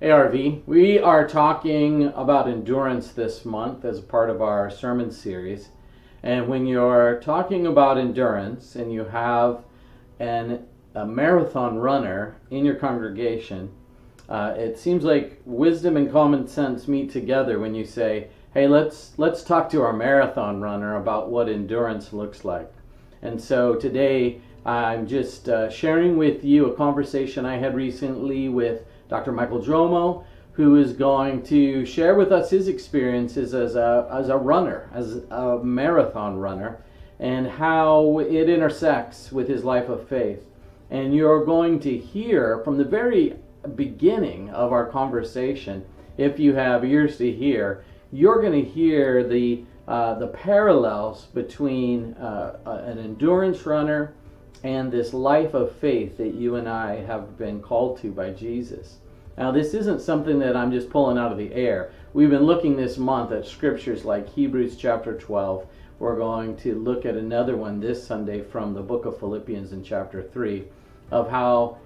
Hey RV, we are talking about endurance this month as a part of our sermon series. And when you're talking about endurance and you have a marathon runner in your congregation, it seems like wisdom and common sense meet together when you say, hey, let's talk to our marathon runner about what endurance looks like. And so today I'm just sharing with you a conversation I had recently with Dr. Michael Dwomoh, who is going to share with us his experiences as a runner, as a marathon runner, and how it intersects with his life of faith. And you're going to hear from the very beginning of our conversation, if you have ears to hear, you're going to hear the parallels between an endurance runner and this life of faith that you and I have been called to by Jesus. Now, this isn't something that I'm just pulling out of the air. We've been looking this month at scriptures like Hebrews chapter 12. We're going to look at another one this Sunday from the book of Philippians in chapter 3, of how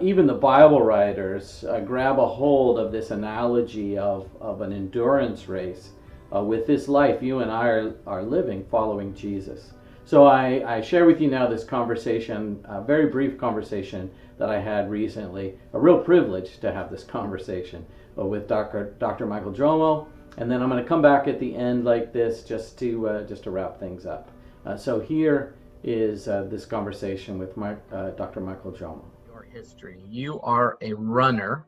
even the Bible writers grab a hold of this analogy of an endurance race with this life you and I are living following Jesus. So I share with you now this conversation, a very brief conversation that I had recently. A real privilege to have this conversation with Dr. Michael Dwomoh, and then I'm going to come back at the end like this just to wrap things up. So here is this conversation with Dr. Michael Dwomoh. Your history. You are a runner,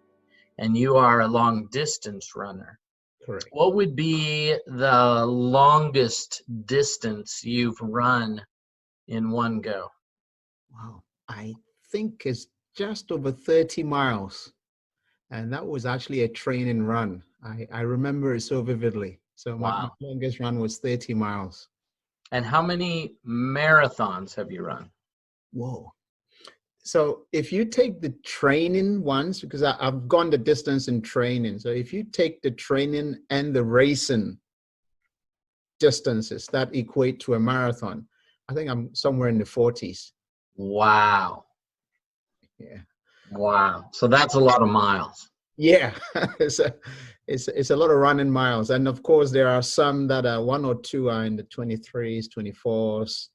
and you are a long distance runner. Correct. What would be the longest distance you've run in one go? Wow. I think it's just over 30 miles. And that was actually a training run. I remember it so vividly. So my longest run was 30 miles. And how many marathons have you run? Whoa. So if you take the training ones, because I've gone the distance in training. So if you take the training and the racing distances that equate to a marathon, I think I'm somewhere in the 40s. Wow. Yeah. Wow. So that's a lot of miles. Yeah. it's a lot of running miles. And of course, there are some that are one or two are in the 23s, 24s,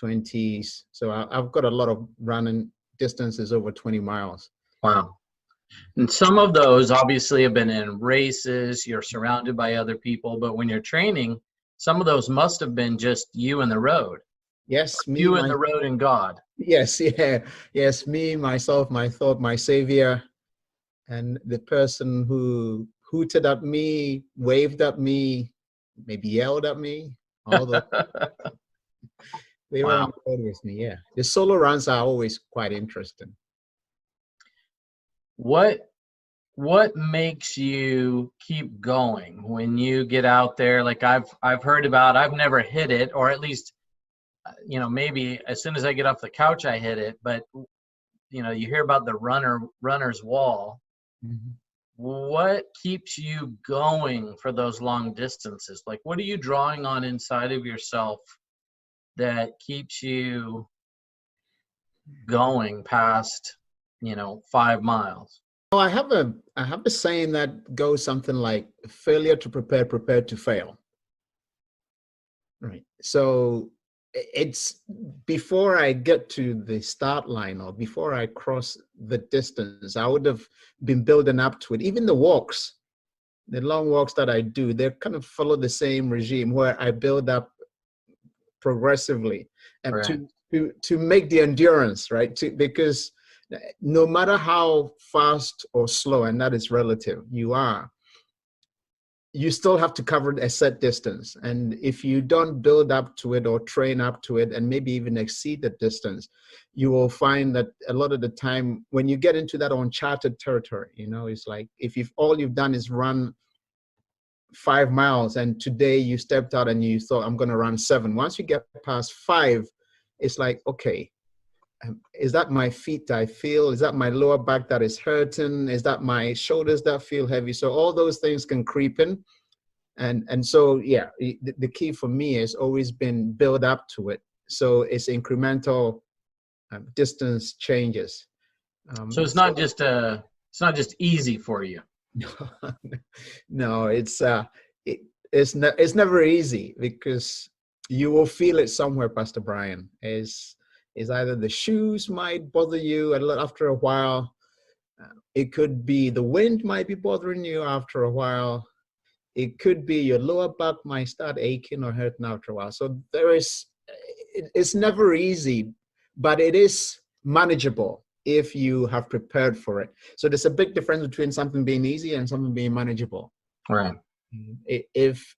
20s. So I've got a lot of running distances over 20 miles. Wow. And some of those obviously have been in races, you're surrounded by other people, but when you're training, some of those must have been just you and the road. Yes, you and the road and God. Yes, yeah. Yes, me, myself, my thought, my savior, and the person who hooted at me, waved at me, maybe yelled at me. All those. They were on the road with me, yeah. The solo runs are always quite interesting. What makes you keep going when you get out there? Like I've heard about, I've never hit it, or at least, maybe as soon as I get off the couch, I hit it. But, you hear about the runner's wall. Mm-hmm. What keeps you going for those long distances? Like, what are you drawing on inside of yourself that keeps you going past 5 miles? Well, I have a saying that goes something like failure to prepare, prepared to fail. Right. So it's before I get to the start line or before I cross the distance, I would have been building up to it. Even the walks, the long walks that I do, they kind of follow the same regime where I build up progressively and right. to make the endurance, right? Because no matter how fast or slow, and that is relative, you still have to cover a set distance. And if you don't build up to it or train up to it and maybe even exceed the distance, you will find that a lot of the time when you get into that uncharted territory, it's like if all you've done is run 5 miles and today you stepped out and you thought, I'm going to run 7. Once you get past 5, it's like, okay, is that my feet I feel? Is that my lower back that is hurting? Is that my shoulders that feel heavy? So all those things can creep in. And so, yeah, the key for me has always been build up to it. So it's incremental distance changes. So it's not just easy for you. No, it's never easy because you will feel it somewhere, Pastor Brian. Is either the shoes might bother you after a while. It could be the wind might be bothering you after a while. It could be your lower back might start aching or hurting after a while. So it's never easy, but it is manageable if you have prepared for it. So there's a big difference between something being easy and something being manageable. Right. If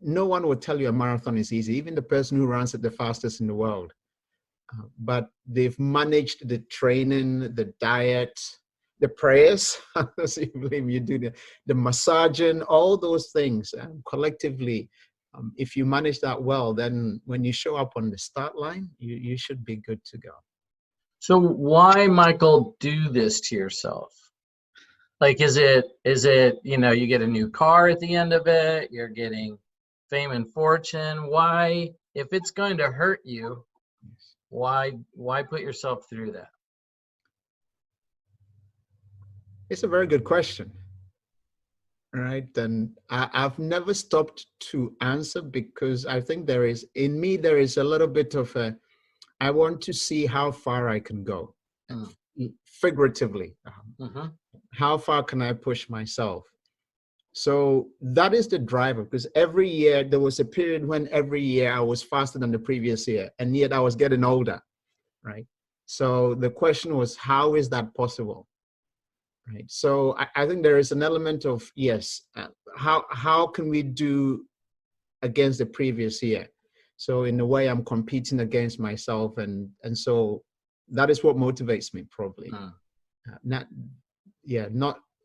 no one would tell you a marathon is easy, even the person who runs it the fastest in the world. But they've managed the training, the diet, the prayers, as you believe you do, the massaging, all those things collectively. If you manage that well, then when you show up on the start line, you should be good to go. So why, Michael, do this to yourself? Like, is it, you get a new car at the end of it, you're getting fame and fortune. Why, if it's going to hurt you, why put yourself through that? It's a very good question. Right. And I've never stopped to answer because I think there is a little bit of I want to see how far I can go, figuratively. How far can I push myself? So that is the driver, because every year there was a period when every year I was faster than the previous year, and yet I was getting older, right? So the question was, how is that possible? Right. So I think there is an element of, yes, how can we do against the previous year? So in a way, I'm competing against myself, and so that is what motivates me, probably.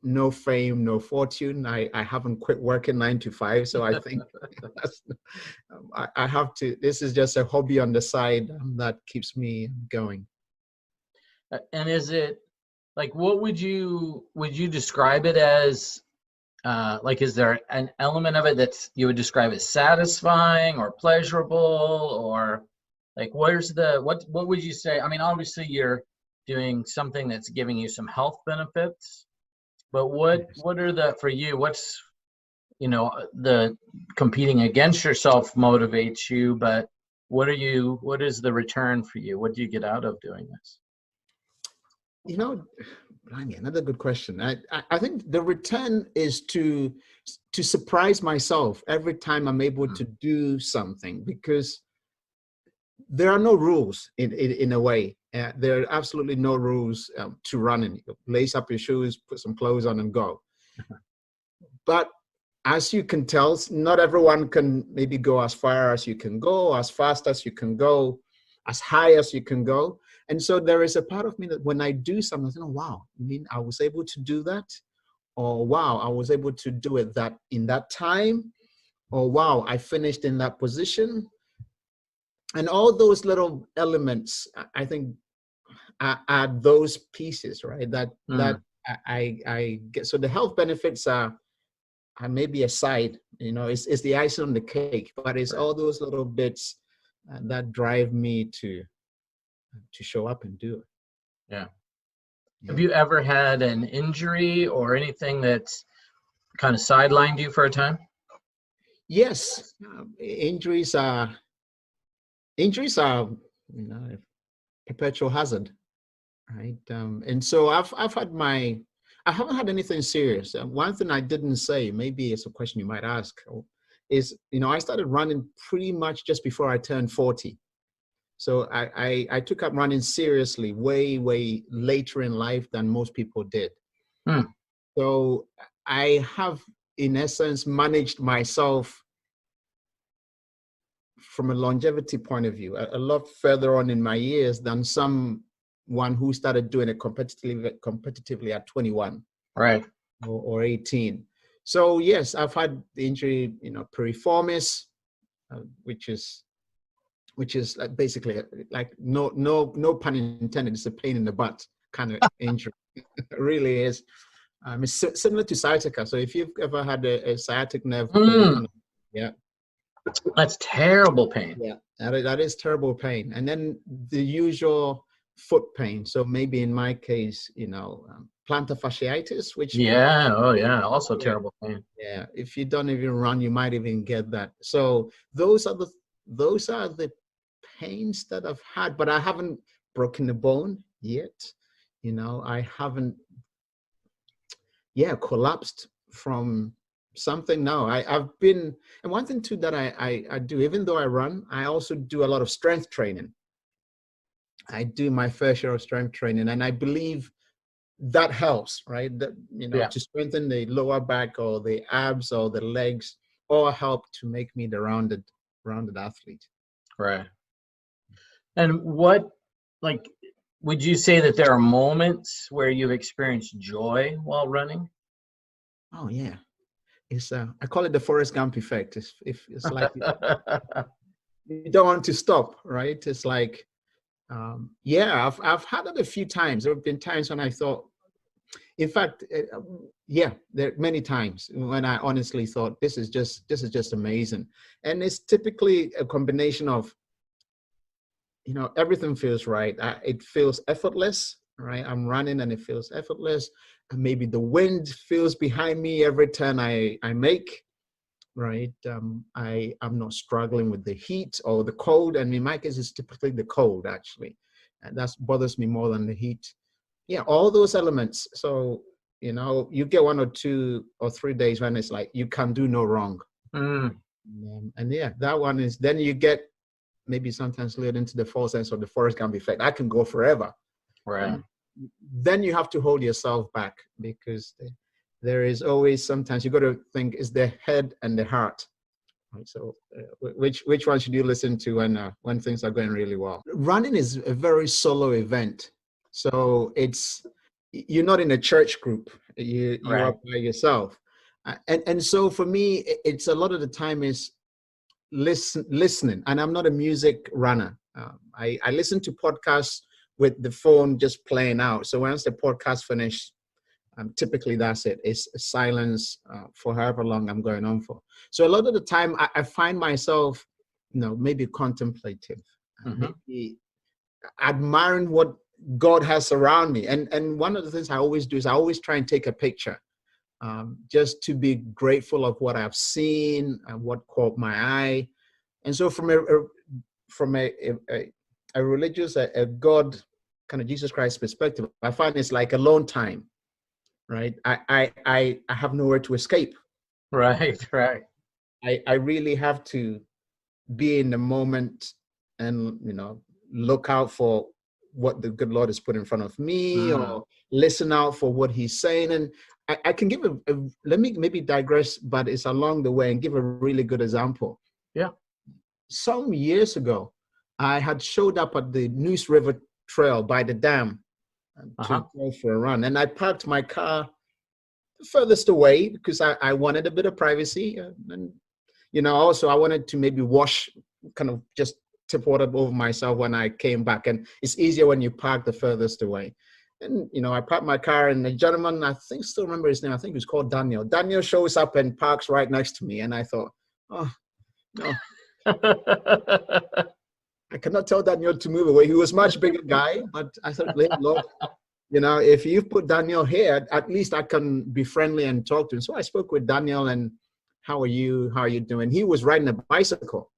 No fame, no fortune. I haven't quit working 9 to 5, so I think I have to. This is just a hobby on the side that keeps me going. And is it like, what would you describe it as? Like, is there an element of it that you would describe as satisfying or pleasurable, or like, what would you say? I mean, obviously you're doing something that's giving you some health benefits, but what are for you, what's, the competing against yourself motivates you, but what is the return for you? What do you get out of doing this? Another good question. I think the return is to surprise myself every time I'm able to do something, because there are no rules in a way. There are absolutely no rules to running. Lace up your shoes, put some clothes on, and go. But as you can tell, not everyone can maybe go as far as you can go, as fast as you can go, as high as you can go. And so there is a part of me that when I do something, I think, oh, wow, I was able to do that. Or wow, I was able to do it in that time. Or wow, I finished in that position. And all those little elements, I think, are those pieces, right? That I get. So the health benefits are maybe a side, it's the icing on the cake, but it's all those little bits that drive me to show up and do it. Yeah. Have you ever had an injury or anything that's kind of sidelined you for a time? Yes. Injuries are a perpetual hazard, right? And so I haven't had anything serious. One thing I didn't say, maybe it's a question you might ask, is, I started running pretty much just before I turned 40. So I took up running seriously way, way later in life than most people did. So I have, in essence, managed myself from a longevity point of view a lot further on in my years than someone who started doing it competitively at 21, right, or 18. So yes, I've had the injury, piriformis, which is basically like no pun intended. It's a pain in the butt kind of injury. It really is. It's similar to sciatica. So if you've ever had a sciatic nerve, yeah, that's terrible pain. Yeah, that is terrible pain. And then the usual foot pain. So maybe in my case, plantar fasciitis, which Yeah. Oh, yeah. Also yeah, terrible pain. yeah. If you don't even run, you might even get that. So those are the pains that I've had, but I haven't broken a bone yet. I haven't, collapsed from something. No, I've been, and one thing too that I do, even though I run, I also do a lot of strength training. I do my fair share of strength training, and I believe that helps, right? That, Yeah. to strengthen the lower back or the abs or the legs, all help to make me the rounded athlete. Right. And would you say that there are moments where you've experienced joy while running? Oh yeah, it's I call it the Forrest Gump effect. It's like you don't want to stop, right? It's like, I've had it a few times. There have been times when I thought, in fact, there are many times when I honestly thought this is just amazing, and it's typically a combination of, everything feels right. It feels effortless, right? I'm running and it feels effortless, and maybe the wind feels behind me every turn I make, right? I'm not struggling with the heat or the cold, and in my case, it's typically the cold actually, and that bothers me more than the heat. Yeah, all those elements. So, you get 1 or 2 or 3 days when it's like you can do no wrong. And yeah, that one is, then you get maybe sometimes led into the false sense of the Forrest Gump effect. I can go forever. Right. Then you have to hold yourself back, because there is always, sometimes you got to think, is the head and the heart. Right? So which one should you listen to when things are going really well? Running is a very solo event. So you're not in a church group. You're Right. up by yourself. And so for me, it's a lot of the time is listening. And I'm not a music runner. I listen to podcasts with the phone just playing out. So once the podcast finished, typically that's it. It's silence for however long I'm going on for. So a lot of the time I find myself, maybe contemplative, maybe admiring what God has around me. And one of the things I always do is I always try and take a picture, just to be grateful of what I've seen and what caught my eye. And so from a religious, a God kind of Jesus Christ perspective, I find it's like alone time, right? I have nowhere to escape. Right. Right. I really have to be in the moment and, look out for what the good Lord has put in front of me, or listen out for what he's saying. And I can give let me maybe digress, but it's along the way, and give a really good example. Yeah. Some years ago, I had showed up at the Neuse River Trail by the dam to go for a run. And I parked my car furthest away because I wanted a bit of privacy. And, also I wanted to maybe wash, kind of just tip water over myself when I came back. And it's easier when you park the furthest away. And, I parked my car, and the gentleman, I think, still remember his name. I think he was called Daniel. Daniel shows up and parks right next to me. And I thought, oh, no. I cannot tell Daniel to move away. He was a much bigger guy, but I thought, Lord, if you put Daniel here, at least I can be friendly and talk to him. So I spoke with Daniel, and how are you? How are you doing? He was riding a bicycle.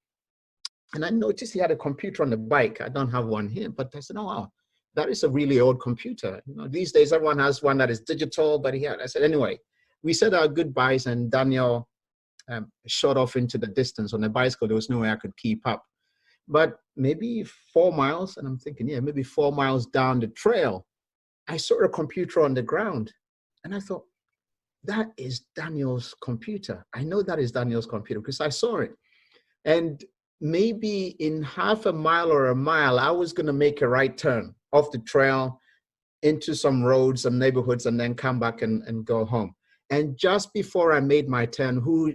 And I noticed he had a computer on the bike. I don't have one here, but I said, oh, wow, that is a really old computer. These days everyone has one that is digital, but I said, anyway, we said our goodbyes, and Daniel shot off into the distance on the bicycle. There was no way I could keep up. But maybe 4 miles, and I'm thinking, maybe 4 miles down the trail, I saw a computer on the ground. And I thought, that is Daniel's computer. I know that is Daniel's computer because I saw it. And maybe in half a mile or a mile, I was going to make a right turn off the trail into some roads, some neighborhoods, and then come back and go home. And just before I made my turn, who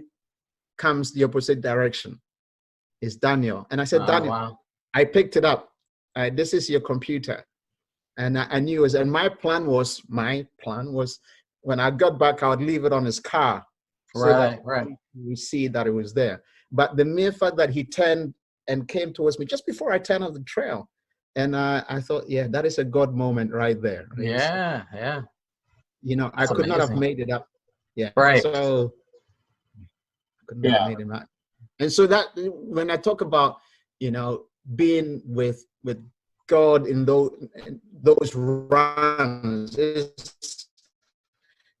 comes the opposite direction? Is Daniel. And I said, Daniel, wow. I picked it up. This is your computer. And I knew it was, and my plan was when I got back, I would leave it on his car. Right. We see that it was there. But the mere fact that he turned and came towards me just before I turned off the trail, And I thought, yeah, that is a God moment right there. Yeah, yeah. I That's could not have amazing. made it up. Yeah. Right. So I could not have Yeah. made it up. And so that when I talk about, being with God in those runs,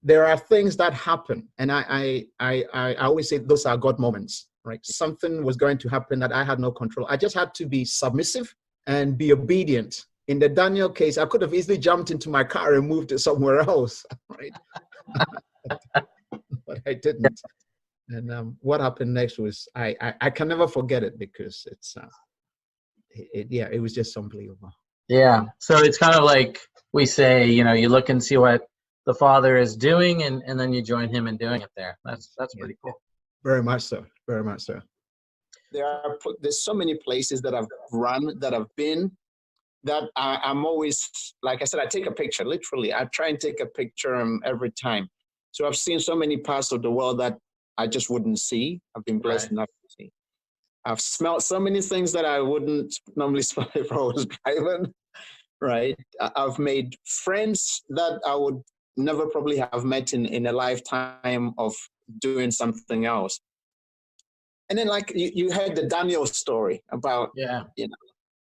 there are things that happen, and I always say those are God moments, right? Something was going to happen that I had no control. I just had to be submissive and be obedient. In the Daniel case, I could have easily jumped into my car and moved to somewhere else, right? But I didn't. And what happened next was I can never forget it, because it was just unbelievable. Yeah. So it's kind of like we say, you look and see what the Father is doing, and then you join him in doing it there. That's pretty cool. Very much so. Very much so. There's so many places that I've run, that I've been, that I'm always, like I said, I take a picture. Literally, I try and take a picture every time. So I've seen so many parts of the world that I just wouldn't see. I've been blessed enough to see. I've smelled so many things that I wouldn't normally smell if I was driving, right? I've made friends that I would never probably have met in a lifetime of doing something else. And then, like, you heard the Daniel story about,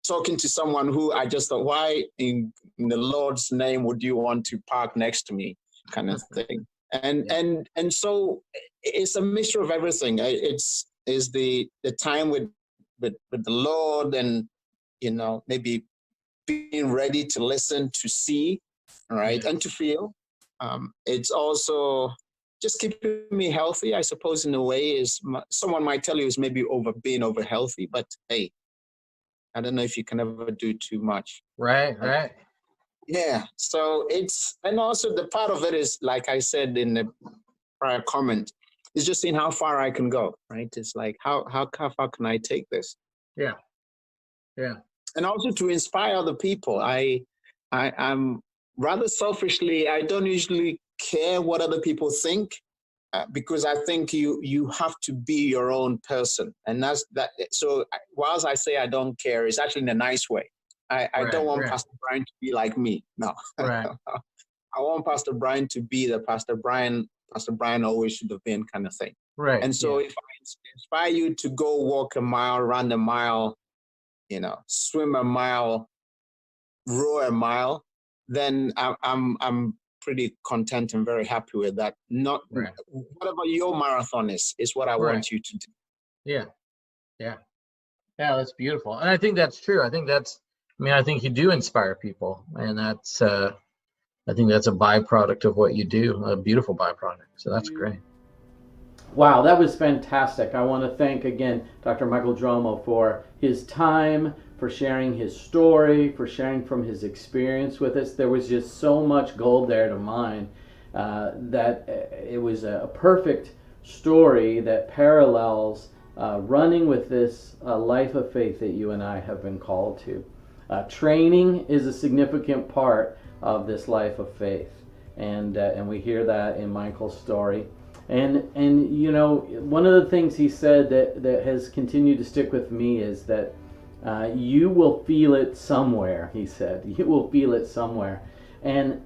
talking to someone who I just thought, why in the Lord's name would you want to park next to me, kind of thing. And so it's a mixture of everything. It's the time with the Lord, and maybe being ready to listen, to see, right, and to feel. It's also just keeping me healthy, I suppose, in a way. Someone might tell you is maybe being over healthy, but hey, I don't know if you can ever do too much. Right. Yeah. So and also the part of it is, like I said in the prior comment, is just seeing how far I can go, right? It's like, how far can I take this? Yeah. And also to inspire other people. I'm rather selfishly, I don't usually care what other people think, because I think you have to be your own person. And that's that. So whilst I say I don't care, it's actually in a nice way. I don't want Pastor Brian to be like me. No. Right. I want Pastor Brian to be the Pastor Brian always should have been, kind of thing. Right. And so if I inspire you to go walk a mile, run a mile, swim a mile, row a mile, then I'm pretty content and very happy with that. Not whatever your marathon is what I want you to do. Yeah, that's beautiful. And I think that's true. I think you do inspire people, and that's I think that's a byproduct of what you do, a beautiful byproduct. So that's great. Wow, that was fantastic. I want to thank again Dr. Michael Dwomoh for his time, for sharing his story, for sharing from his experience with us. There was just so much gold there to mine, that it was a perfect story that parallels running with this life of faith that you and I have been called to. Training is a significant part of this life of faith, and we hear that in Michael's story. And one of the things he said that has continued to stick with me is that you will feel it somewhere. He said, you will feel it somewhere, and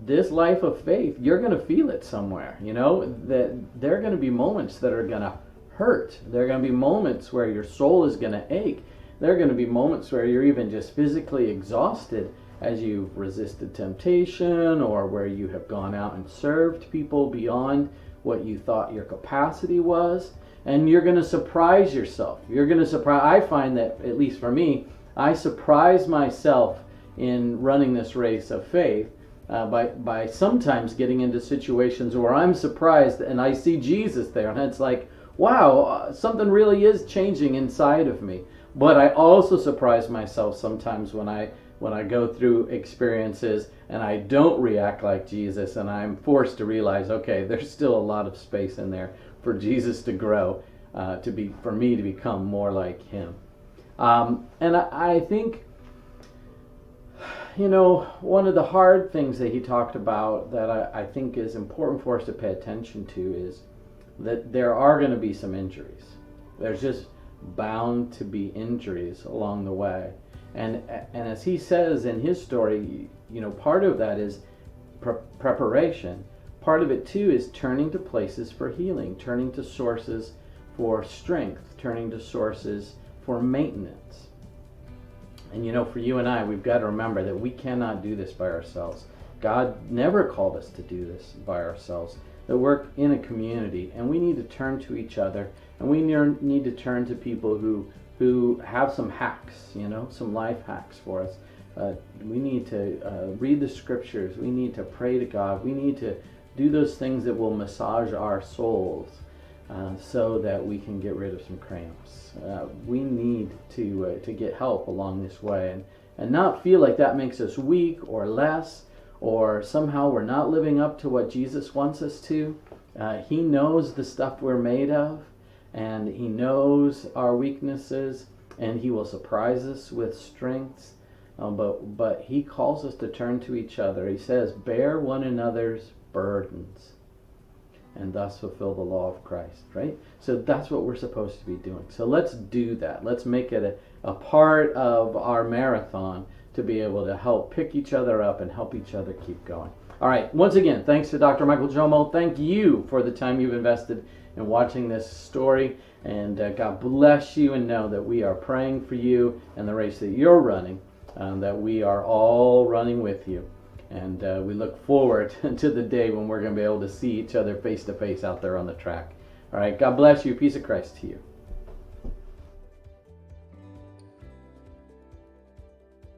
this life of faith, you're going to feel it somewhere. That there are going to be moments that are going to hurt. There are going to be moments where your soul is going to ache. There are going to be moments where you're even just physically exhausted as you've resisted temptation, or where you have gone out and served people beyond what you thought your capacity was. And you're going to surprise yourself. I find that, at least for me, I surprise myself in running this race of faith by sometimes getting into situations where I'm surprised and I see Jesus there, and it's like, wow, something really is changing inside of me. But I also surprise myself sometimes when I go through experiences and I don't react like Jesus, and I'm forced to realize, okay, there's still a lot of space in there for Jesus to grow, for me to become more like him. And I think, one of the hard things that he talked about that I think is important for us to pay attention to is that there are going to be some injuries. There's just bound to be injuries along the way. And as he says in his story, part of that is preparation. Part of it too is turning to places for healing, turning to sources for strength, turning to sources for maintenance. And for you and I, we've got to remember that we cannot do this by ourselves. God never called us to do this by ourselves. That we're in a community, and we need to turn to each other, and we need to turn to people who have some hacks, some life hacks for us. We need to read the scriptures. We need to pray to God. We need to do those things that will massage our souls so that we can get rid of some cramps. We need to get help along this way and not feel like that makes us weak or less, or somehow we're not living up to what Jesus wants us to. He knows the stuff we're made of, and he knows our weaknesses, and he will surprise us with strengths. But he calls us to turn to each other. He says, bear one another's burdens, and thus fulfill the law of Christ, right? So that's what we're supposed to be doing. So let's do that. Let's make it a part of our marathon to be able to help pick each other up and help each other keep going. All right, once again, thanks to Dr. Michael Dwomoh. Thank you for the time you've invested in watching this story, and God bless you, and know that we are praying for you and the race that you're running, that we are all running with you. And we look forward to the day when we're going to be able to see each other face to face out there on the track. All right, God bless you. Peace of Christ to you.